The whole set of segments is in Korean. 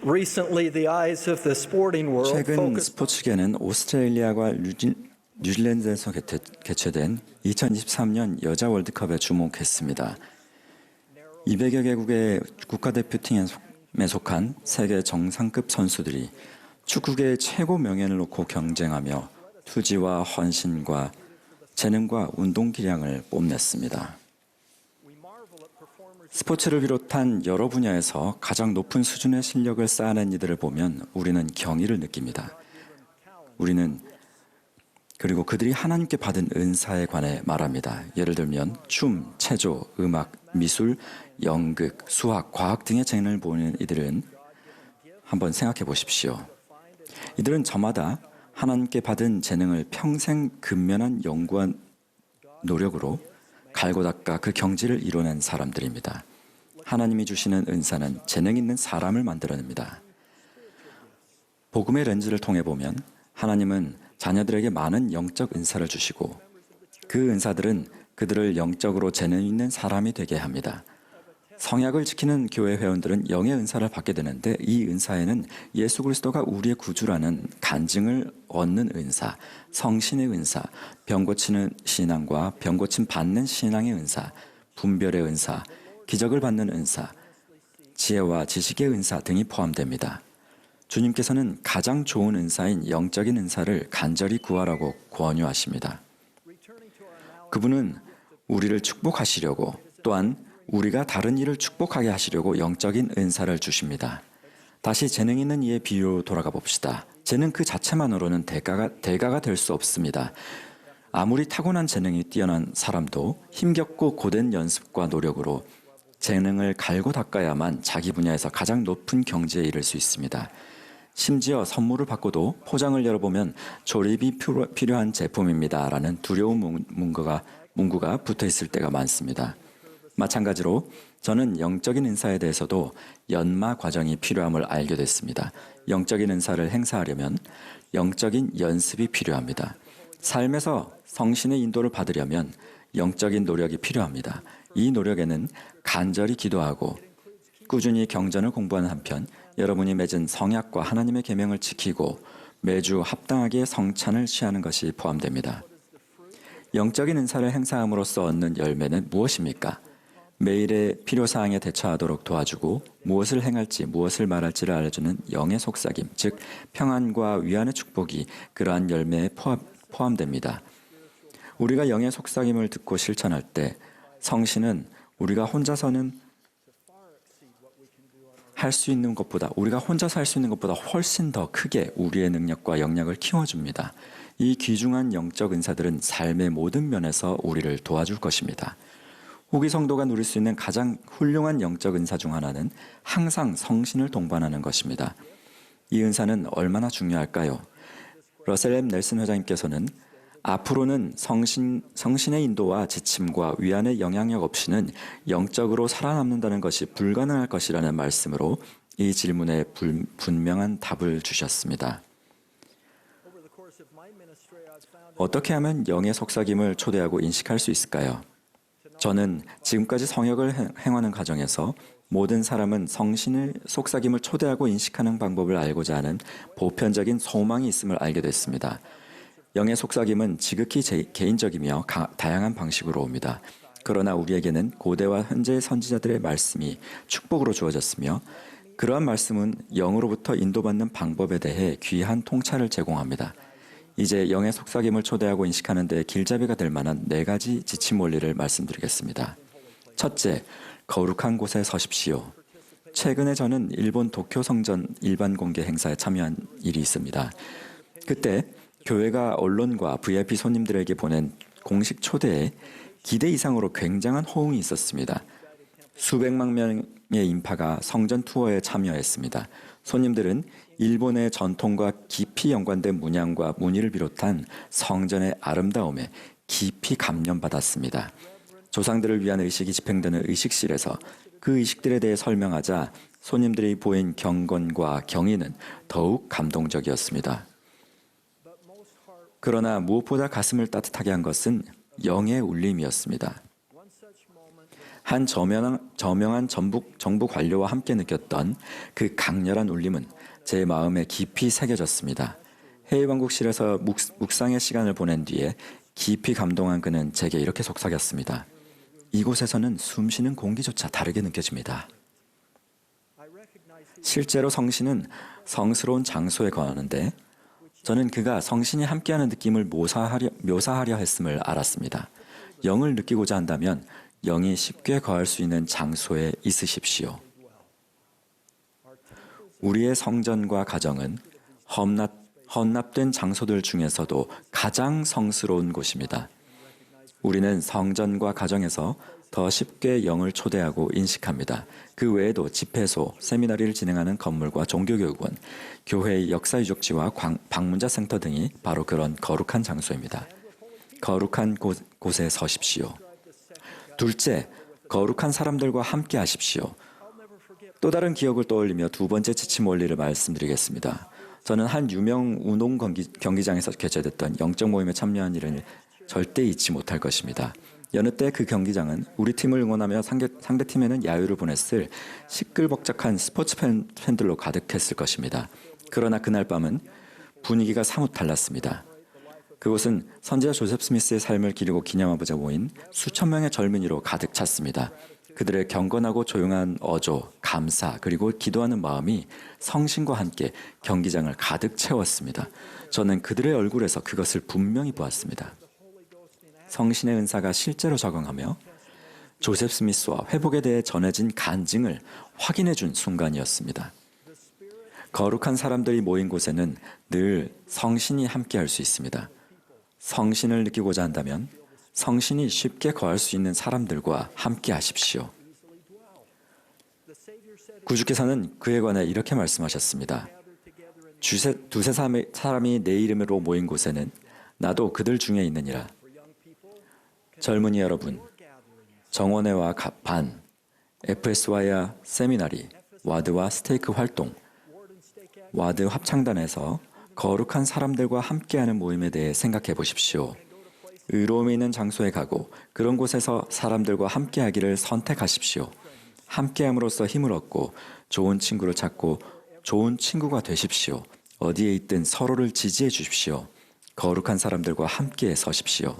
Recently, the eyes of the sporting world 최근 focused 스포츠계는 오스트레일리아와 뉴질랜드에서 개최된 2023년 여자 월드컵에 주목했습니다. 200여 개국의 국가대표팀에 속한 세계 정상급 선수들이 축구계의 최고 명예를 놓고 경쟁하며 투지와 헌신과 재능과 운동 기량을 뽐냈습니다. 스포츠를 비롯한 여러 분야에서 가장 높은 수준의 실력을 쌓아낸 이들을 보면 우리는 경의를 느낍니다. 그리고 그들이 하나님께 받은 은사에 관해 말합니다. 예를 들면 춤, 체조, 음악, 미술, 연극, 수학, 과학 등의 재능을 보이는 이들은 한번 생각해 보십시오. 이들은 저마다 하나님께 받은 재능을 평생 근면한 연구와 노력으로 갈고 닦아 그 경지를 이뤄낸 사람들입니다. 하나님이 주시는 은사는 재능 있는 사람을 만들어냅니다. 복음의 렌즈를 통해 보면 하나님은 자녀들에게 많은 영적 은사를 주시고 그 은사들은 그들을 영적으로 재능 있는 사람이 되게 합니다. 성약을 지키는 교회 회원들은 영의 은사를 받게 되는데 이 은사에는 예수 그리스도가 우리의 구주라는 간증을 얻는 은사, 성신의 은사, 병 고치는 신앙과 병 고침 받는 신앙의 은사, 분별의 은사, 기적을 받는 은사, 지혜와 지식의 은사 등이 포함됩니다. 주님께서는 가장 좋은 은사인 영적인 은사를 간절히 구하라고 권유하십니다. 그분은 우리를 축복하시려고 또한 우리가 다른 이를 축복하게 하시려고 영적인 은사를 주십니다. 다시 재능 있는 이의 비유로 돌아가 봅시다. 재능 그 자체만으로는 대가가 될 수 없습니다. 아무리 타고난 재능이 뛰어난 사람도 힘겹고 고된 연습과 노력으로 재능을 갈고 닦아야만 자기 분야에서 가장 높은 경지에 이를 수 있습니다. 심지어 선물을 받고도 포장을 열어보면 조립이 필요한 제품입니다 라는 두려운 문구가 붙어 있을 때가 많습니다. 마찬가지로 저는 영적인 은사에 대해서도 연마 과정이 필요함을 알게 됐습니다. 영적인 은사를 행사하려면 영적인 연습이 필요합니다. 삶에서 성신의 인도를 받으려면 영적인 노력이 필요합니다. 이 노력에는 간절히 기도하고 꾸준히 경전을 공부하는 한편 여러분이 맺은 성약과 하나님의 계명을 지키고 매주 합당하게 성찬을 취하는 것이 포함됩니다. 영적인 은사를 행사함으로써 얻는 열매는 무엇입니까? 매일의 필요사항에 대처하도록 도와주고 무엇을 행할지 무엇을 말할지를 알려주는 영의 속삭임, 즉 평안과 위안의 축복이 그러한 열매에 포함됩니다. 우리가 영의 속삭임을 듣고 실천할 때 성신은 우리가 혼자서 할 수 있는 것보다 훨씬 더 크게 우리의 능력과 영역을 키워줍니다. 이 귀중한 영적 은사들은 삶의 모든 면에서 우리를 도와줄 것입니다. 후기 성도가 누릴 수 있는 가장 훌륭한 영적 은사 중 하나는 항상 성신을 동반하는 것입니다. 이 은사는 얼마나 중요할까요? 러셀 M. 넬슨 회장님께서는 앞으로는 성신의 인도와 지침과 위안의 영향력 없이는 영적으로 살아남는다는 것이 불가능할 것이라는 말씀으로 이 질문에 분명한 답을 주셨습니다. 어떻게 하면 영의 속삭임을 초대하고 인식할 수 있을까요? 저는 지금까지 성역을 행하는 과정에서 모든 사람은 성신의 속삭임을 초대하고 인식하는 방법을 알고자 하는 보편적인 소망이 있음을 알게 됐습니다. 영의 속삭임은 지극히 개인적이며 다양한 방식으로 옵니다. 그러나 우리에게는 고대와 현재의 선지자들의 말씀이 축복으로 주어졌으며 그러한 말씀은 영으로부터 인도받는 방법에 대해 귀한 통찰을 제공합니다. 이제 영의 속삭임을 초대하고 인식하는 데 길잡이가 될 만한 4가지 지침 원리를 말씀드리겠습니다. 첫째, 거룩한 곳에 서십시오. 최근에 저는 일본 도쿄 성전 일반 공개 행사에 참여한 일이 있습니다. 그때 교회가 언론과 VIP 손님들에게 보낸 공식 초대에 기대 이상으로 굉장한 호응이 있었습니다. 수백만 명의 인파가 성전 투어에 참여했습니다. 손님들은 일본의 전통과 깊이 연관된 문양과 무늬를 비롯한 성전의 아름다움에 깊이 감명받았습니다. 조상들을 위한 의식이 집행되는 의식실에서 그 의식들에 대해 설명하자 손님들이 보인 경건과 경의는 더욱 감동적이었습니다. 그러나 무엇보다 가슴을 따뜻하게 한 것은 영의 울림이었습니다. 한 저명한 정부 관료와 함께 느꼈던 그 강렬한 울림은 제 마음에 깊이 새겨졌습니다. 해외왕국실에서 묵상의 시간을 보낸 뒤에 깊이 감동한 그는 제게 이렇게 속삭였습니다. 이곳에서는 숨쉬는 공기조차 다르게 느껴집니다. 실제로 성신은 성스러운 장소에 거하는데 저는 그가 성신이 함께하는 느낌을 묘사하려 했음을 알았습니다. 영을 느끼고자 한다면 영이 쉽게 거할 수 있는 장소에 있으십시오. 우리의 성전과 가정은 헌납된 장소들 중에서도 가장 성스러운 곳입니다. 우리는 성전과 가정에서 더 쉽게 영을 초대하고 인식합니다. 그 외에도 집회소, 세미나리를 진행하는 건물과 종교교육원, 교회의 역사유적지와 방문자 센터 등이 바로 그런 거룩한 장소입니다. 거룩한 곳에 서십시오. 둘째, 거룩한 사람들과 함께 하십시오. 또 다른 기억을 떠올리며 두 번째 지침 원리를 말씀드리겠습니다. 저는 한 유명 운동 경기장에서 개최됐던 영적 모임에 참여한 일을 절대 잊지 못할 것입니다. 여느 때 그 경기장은 우리 팀을 응원하며 상대 팀에는 야유를 보냈을 시끌벅적한 스포츠 팬들로 가득했을 것입니다. 그러나 그날 밤은 분위기가 사뭇 달랐습니다. 그곳은 선지자 조셉 스미스의 삶을 기리고 기념하고자 모인 수천 명의 젊은이로 가득 찼습니다. 그들의 경건하고 조용한 어조, 감사, 그리고 기도하는 마음이 성신과 함께 경기장을 가득 채웠습니다. 저는 그들의 얼굴에서 그것을 분명히 보았습니다. 성신의 은사가 실제로 적용하며 조셉 스미스와 회복에 대해 전해진 간증을 확인해 준 순간이었습니다. 거룩한 사람들이 모인 곳에는 늘 성신이 함께할 수 있습니다. 성신을 느끼고자 한다면 성신이 쉽게 거할 수 있는 사람들과 함께 하십시오. 구주께서는 그에 관해 이렇게 말씀하셨습니다. 두세 사람이 내 이름으로 모인 곳에는 나도 그들 중에 있느니라. 젊은이 여러분, 정원회와 반, FSY와 세미나리, 와드와 스테이크 활동, 와드 합창단에서 거룩한 사람들과 함께하는 모임에 대해 생각해 보십시오. 의로움이 있는 장소에 가고 그런 곳에서 사람들과 함께하기를 선택하십시오. 함께함으로써 힘을 얻고 좋은 친구를 찾고 좋은 친구가 되십시오. 어디에 있든 서로를 지지해 주십시오. 거룩한 사람들과 함께 서십시오.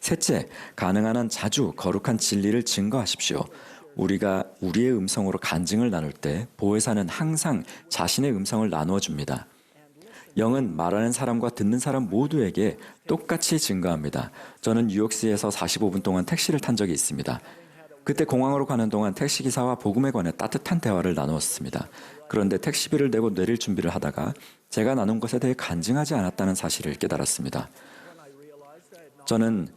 셋째, 가능한 한 자주 거룩한 진리를 증거하십시오. 우리가 우리의 음성으로 간증을 나눌 때 보혜사는 항상 자신의 음성을 나누어 줍니다. 영은 말하는 사람과 듣는 사람 모두에게 똑같이 증거합니다. 저는 뉴욕시에서 45분 동안 택시를 탄 적이 있습니다. 그때 공항으로 가는 동안 택시기사와 복음에 관해 따뜻한 대화를 나누었습니다. 그런데 택시비를 내고 내릴 준비를 하다가 제가 나눈 것에 대해 간증하지 않았다는 사실을 깨달았습니다. 저는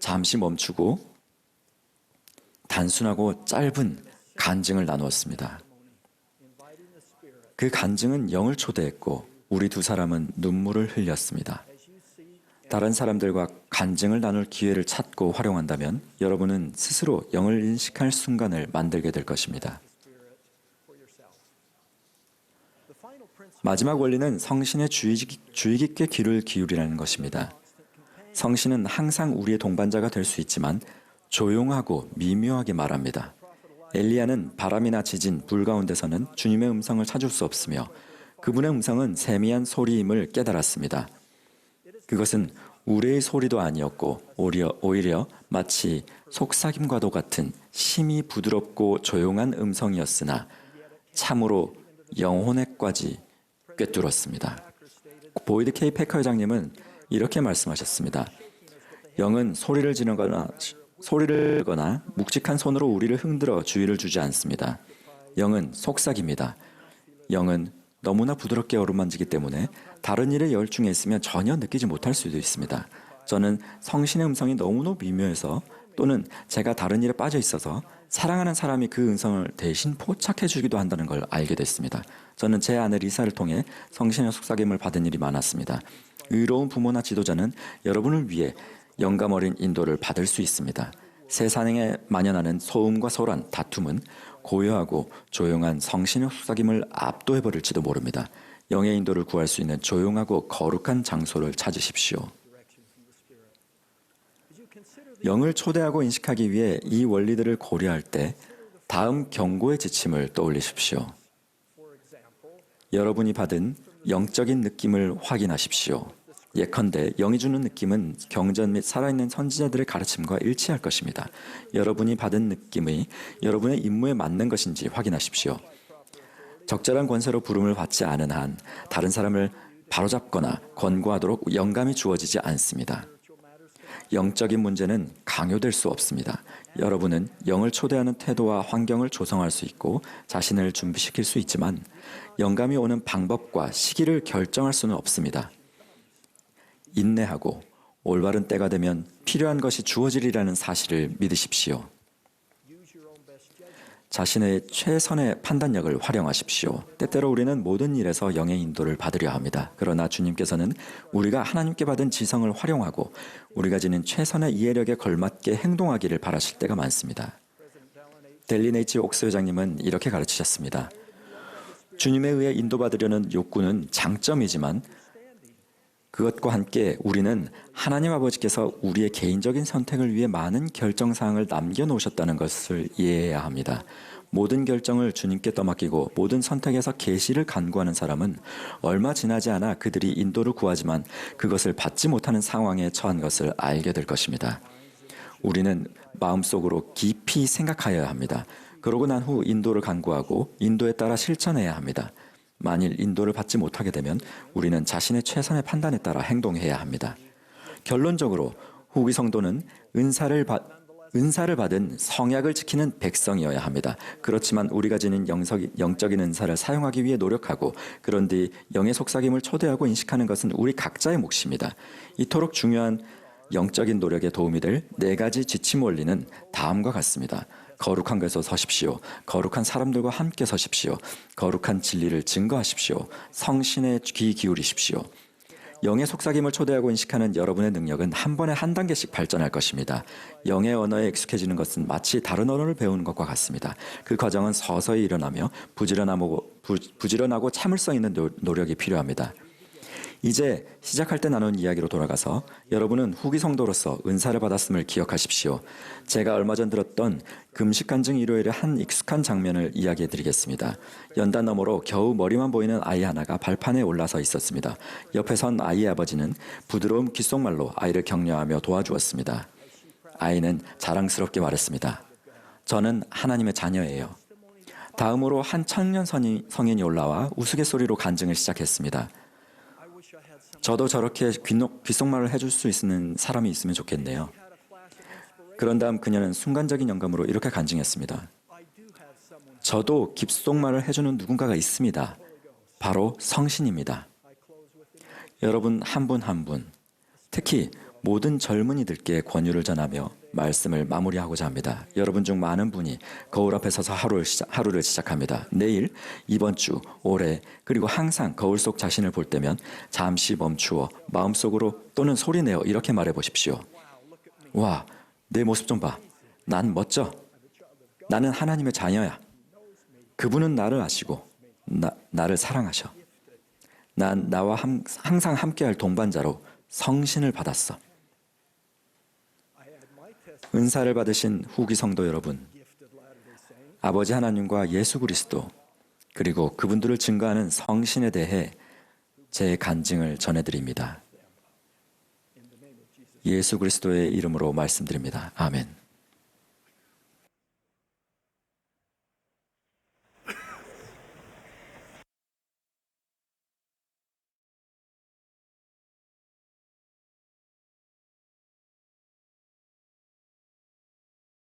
잠시 멈추고 단순하고 짧은 간증을 나누었습니다. 그 간증은 영을 초대했고 우리 두 사람은 눈물을 흘렸습니다. 다른 사람들과 간증을 나눌 기회를 찾고 활용한다면 여러분은 스스로 영을 인식할 순간을 만들게 될 것입니다. 마지막 원리는 성신의 주의 깊게 귀를 기울이라는 것입니다. 성신은 항상 우리의 동반자가 될 수 있지만 조용하고 미묘하게 말합니다. 엘리야는 바람이나 지진, 불 가운데서는 주님의 음성을 찾을 수 없으며 그분의 음성은 세미한 소리임을 깨달았습니다. 그것은 우리의 소리도 아니었고 오히려 마치 속삭임과도 같은 심히 부드럽고 조용한 음성이었으나 참으로 영혼에까지 꿰뚫었습니다. 보이드 K 패커 회장님은 이렇게 말씀하셨습니다. 영은 소리를 거나 묵직한 손으로 우리를 흔들어 주의를 주지 않습니다. 영은 속삭입니다. 영은 너무나 부드럽게 어루만지기 때문에 다른 일에 열중해 있으면 전혀 느끼지 못할 수도 있습니다. 저는 성신의 음성이 너무나 미묘해서 또는 제가 다른 일에 빠져 있어서 사랑하는 사람이 그 음성을 대신 포착해 주기도 한다는 걸 알게 됐습니다. 저는 제 아내 리사를 통해 성신의 속삭임을 받은 일이 많았습니다. 의로운 부모나 지도자는 여러분을 위해 영감 어린 인도를 받을 수 있습니다. 세상에 만연하는 소음과 소란, 다툼은 고요하고 조용한 성신의 속삭임을 압도해버릴지도 모릅니다. 영의 인도를 구할 수 있는 조용하고 거룩한 장소를 찾으십시오. 영을 초대하고 인식하기 위해 이 원리들을 고려할 때 다음 경고의 지침을 떠올리십시오. 여러분이 받은 영적인 느낌을 확인하십시오. 예컨대 영이 주는 느낌은 경전 및 살아있는 선지자들의 가르침과 일치할 것입니다. 여러분이 받은 느낌이 여러분의 임무에 맞는 것인지 확인하십시오. 적절한 권세로 부름을 받지 않은 한 다른 사람을 바로잡거나 권고하도록 영감이 주어지지 않습니다. 영적인 문제는 강요될 수 없습니다. 여러분은 영을 초대하는 태도와 환경을 조성할 수 있고 자신을 준비시킬 수 있지만 영감이 오는 방법과 시기를 결정할 수는 없습니다. 인내하고 올바른 때가 되면 필요한 것이 주어지리라는 사실을 믿으십시오. 자신의 최선의 판단력을 활용하십시오. 때때로 우리는 모든 일에서 영의 인도를 받으려 합니다. 그러나 주님께서는 우리가 하나님께 받은 지성을 활용하고 우리가 지닌 최선의 이해력에 걸맞게 행동하기를 바라실 때가 많습니다. 델린 H. 옥스 회장님은 이렇게 가르치셨습니다. 주님에 의해 인도받으려는 욕구는 장점이지만 그것과 함께 우리는 하나님 아버지께서 우리의 개인적인 선택을 위해 많은 결정사항을 남겨놓으셨다는 것을 이해해야 합니다. 모든 결정을 주님께 떠맡기고 모든 선택에서 계시를 간구하는 사람은 얼마 지나지 않아 그들이 인도를 구하지만 그것을 받지 못하는 상황에 처한 것을 알게 될 것입니다. 우리는 마음속으로 깊이 생각하여야 합니다. 그러고 난 후 인도를 간구하고 인도에 따라 실천해야 합니다. 만일 인도를 받지 못하게 되면 우리는 자신의 최선의 판단에 따라 행동해야 합니다. 결론적으로 후기 성도는 은사를 받은 성약을 지키는 백성이어야 합니다. 그렇지만 우리가 지닌 영적인 은사를 사용하기 위해 노력하고 그런 뒤 영의 속삭임을 초대하고 인식하는 것은 우리 각자의 몫입니다. 이토록 중요한 영적인 노력에 도움이 될 4가지 지침 원리는 다음과 같습니다. 거룩한 곳에서 서십시오. 거룩한 사람들과 함께 서십시오. 거룩한 진리를 증거하십시오. 성신에 귀 기울이십시오. 영의 속삭임을 초대하고 인식하는 여러분의 능력은 한 번에 한 단계씩 발전할 것입니다. 영의 언어에 익숙해지는 것은 마치 다른 언어를 배우는 것과 같습니다. 그 과정은 서서히 일어나며 부지런하고 참을성 있는 노력이 필요합니다. 이제 시작할 때 나눈 이야기로 돌아가서 여러분은 후기 성도로서 은사를 받았음을 기억하십시오. 제가 얼마 전 들었던 금식간증 일요일의 한 익숙한 장면을 이야기해 드리겠습니다. 연단 너머로 겨우 머리만 보이는 아이 하나가 발판에 올라서 있었습니다. 옆에 선 아이의 아버지는 부드러운 귓속말로 아이를 격려하며 도와주었습니다. 아이는 자랑스럽게 말했습니다. 저는 하나님의 자녀예요. 다음으로 한 청년 성인이 올라와 우스갯소리로 간증을 시작했습니다. 저도 저렇게 귓속말을 해줄 수 있는 사람이 있으면 좋겠네요. 그런 다음 그녀는 순간적인 영감으로 이렇게 간증했습니다. 저도 귓속말을 해주는 누군가가 있습니다. 바로 성신입니다. 여러분 한 분 한 분, 특히 모든 젊은이들께 권유를 전하며 말씀을 마무리하고자 합니다. 여러분 중 많은 분이 거울 앞에 서서 하루를 시작합니다. 내일, 이번 주, 올해, 그리고 항상 거울 속 자신을 볼 때면 잠시 멈추어 마음속으로 또는 소리내어 이렇게 말해 보십시오. 와, 내 모습 좀 봐. 난 멋져. 나는 하나님의 자녀야. 그분은 나를 아시고 나를 사랑하셔. 난 나와 항상 함께할 동반자로 성신을 받았어. 은사를 받으신 후기 성도 여러분, 아버지 하나님과 예수 그리스도 그리고 그분들을 증거하는 성신에 대해 제 간증을 전해드립니다. 예수 그리스도의 이름으로 말씀드립니다. 아멘.